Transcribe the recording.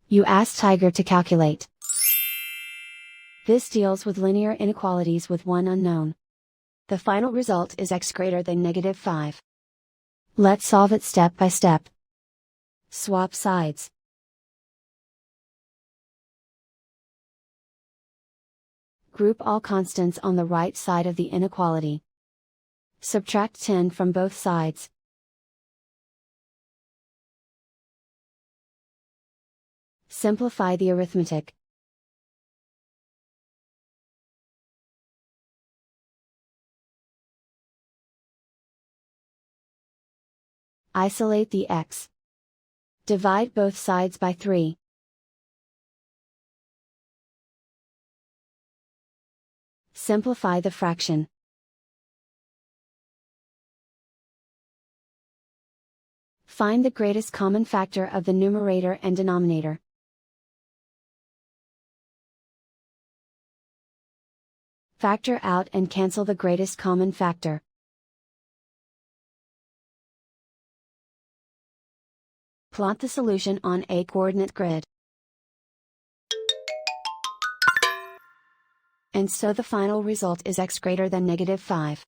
You ask Tiger to calculate. This deals with linear inequalities with one unknown. The final result is x greater than -5. Let's solve it step by step. Swap sides. Group all constants on the right side of the inequality. Subtract 10 from both sides. Simplify the arithmetic. Isolate the x. Divide both sides by 3. Simplify the fraction. Find the greatest common factor of the numerator and denominator. Factor out and cancel the greatest common factor. Plot the solution on a coordinate grid. And so the final result is x greater than -5.